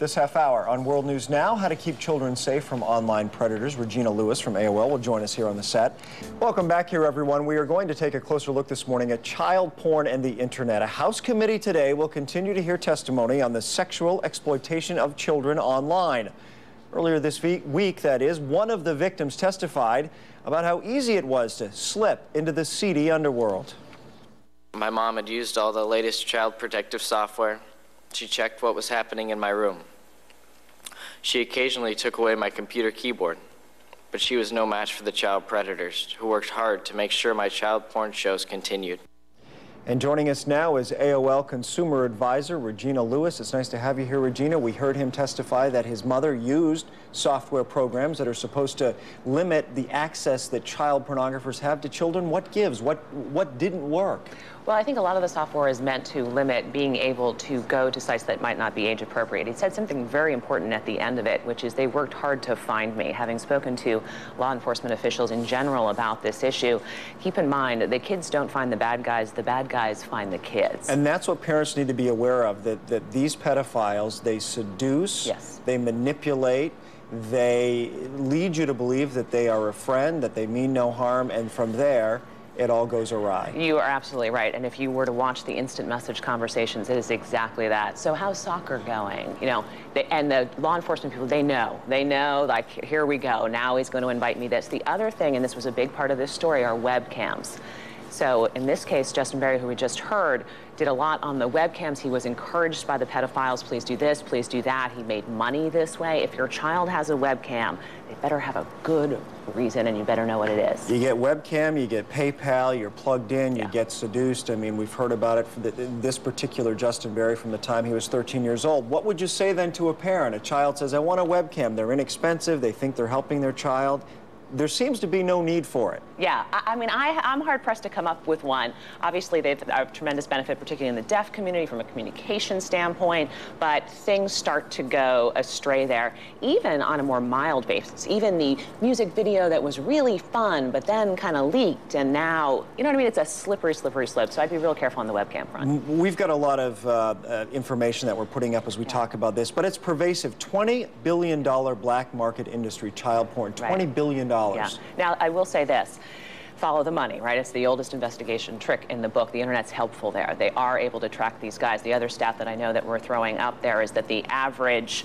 This half hour on World News Now, how to keep children safe from online predators. Regina Lewis from AOL will join us here on the set. Welcome back here, everyone. We are going to take a closer look this morning at child porn and the internet. A House committee today will continue to hear testimony on the sexual exploitation of children online. Earlier this week, that is, one of the victims testified about how easy it was to slip into the seedy underworld. My mom had used all the latest child protective software. She checked what was happening in my room. She occasionally took away my computer keyboard, but she was no match for the child predators who worked hard to make sure my child porn shows continued. And joining us now is AOL Consumer Advisor Regina Lewis. It's nice to have you here, Regina. We heard him testify that his mother used software programs that are supposed to limit the access that child pornographers have to children. What gives? What didn't work? Well, I think a lot of the software is meant to limit being able to go to sites that might not be age appropriate. He said something very important at the end of it, which is they worked hard to find me. Having spoken to law enforcement officials in general about this issue, keep in mind that the kids don't find the bad guys find the kids. And that's what parents need to be aware of, that these pedophiles, they seduce, yes, they manipulate, they lead you to believe that they are a friend, that they mean no harm, and from there, it all goes awry. You are absolutely right. And if you were to watch the instant message conversations, it is exactly that. So how's soccer going? You know, and the law enforcement people, they know, like, here we go. Now he's going to invite me this. The other thing, and this was a big part of this story, are webcams. So in this case, Justin Berry, who we just heard, did a lot on the webcams. He was encouraged by the pedophiles, please do this, please do that. He made money this way. If your child has a webcam, they better have a good reason, and you better know what it is. You get webcam, you get PayPal, you're plugged in, you get seduced. I mean, we've heard about it for this particular Justin Berry from the time he was 13 years old. What would you say then to a parent? A child says, I want a webcam. They're inexpensive. They think they're helping their child. There seems to be no need for it. Yeah, I mean, I'm hard-pressed to come up with one. Obviously, they've a tremendous benefit, particularly in the deaf community, from a communication standpoint, but things start to go astray there, even on a more mild basis. Even the music video that was really fun, but then kind of leaked, and now, you know what I mean? It's a slippery, slippery slope, so I'd be real careful on the webcam front. We've got a lot of information that we're putting up as we talk about this, but it's pervasive. $20 billion black market industry, child porn, $20 billion. Yeah. Now, I will say this. Follow the money, right? It's the oldest investigation trick in the book. The internet's helpful there. They are able to track these guys. The other stat that I know that we're throwing up there is that the average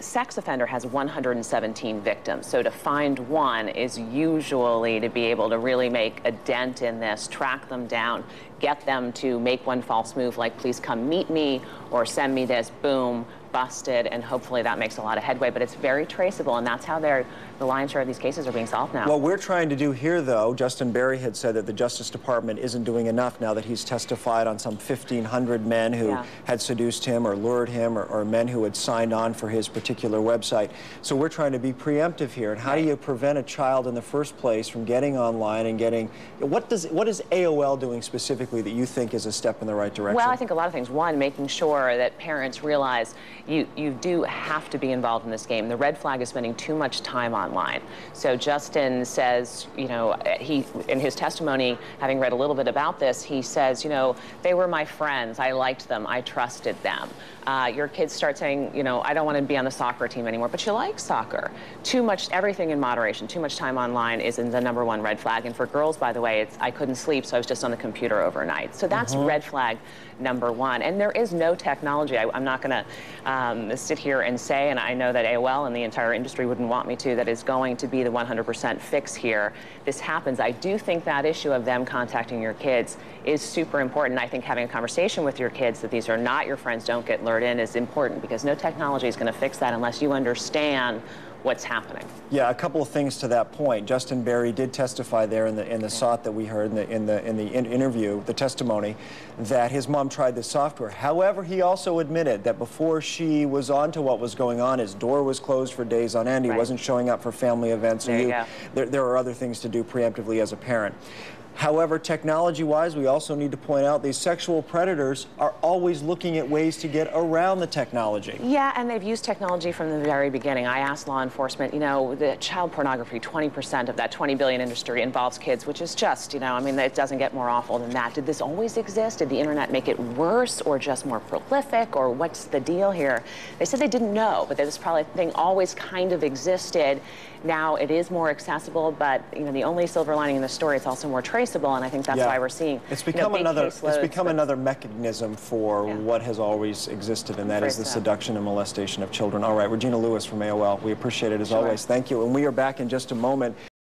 sex offender has 117 victims. So to find one is usually to be able to really make a dent in this, track them down, get them to make one false move like, please come meet me, or send me this, boom, busted, and hopefully that makes a lot of headway. But it's very traceable, and that's how the lion's share of these cases are being solved now. What we're trying to do here, though, Justin Berry had said that the Justice Department isn't doing enough now that he's testified on some 1,500 men who had seduced him or lured him, or men who had signed on for his particular website. So we're trying to be preemptive here. And how do you prevent a child in the first place from getting online and getting... What is AOL doing specifically that you think is a step in the right direction? Well, I think a lot of things. One, making sure that parents realize you do have to be involved in this game. The red flag is spending too much time online. So Justin says, you know, in his testimony, having read a little bit about this, he says, you know, they were my friends. I liked them. I trusted them. Your kids start saying, you know, I don't want to be on the soccer team anymore, but you like soccer. Too much, everything in moderation, too much time online is the #1 red flag. And for girls, by the way, it's I couldn't sleep, so I was just on the computer overnight. So that's red flag #1. And there is no technology. I'm not going to sit here and say, and I know that AOL and the entire industry wouldn't want me to, that is going to be the 100% fix here. This happens. I do think that issue of them contacting your kids is super important. I think having a conversation with your kids that these are not your friends, don't get lured in, is important, because no technology is going to fix that unless you understand what's happening. Yeah, a couple of things to that point. Justin Berry did testify there in the SOT that we heard in the interview, the testimony, that his mom tried the software. However, he also admitted that before she was on to what was going on, his door was closed for days on end. He wasn't showing up for family events. So there are other things to do preemptively as a parent. However, technology-wise, we also need to point out these sexual predators are always looking at ways to get around the technology. Yeah, and they've used technology from the very beginning. I asked law enforcement, you know, the child pornography, 20% of that 20 billion industry involves kids, which is just, you know, I mean, it doesn't get more awful than that. Did this always exist? Did the internet make it worse or just more prolific, or what's the deal here? They said they didn't know, but this probably thing always kind of existed. Now it is more accessible, but you know, the only silver lining in the story, it's also more traceable, and I think that's why we're seeing it's become another mechanism for what has always existed, and that is the seduction and molestation of children. All right, Regina Lewis from AOL, we appreciate it as always. Thank you, and we are back in just a moment.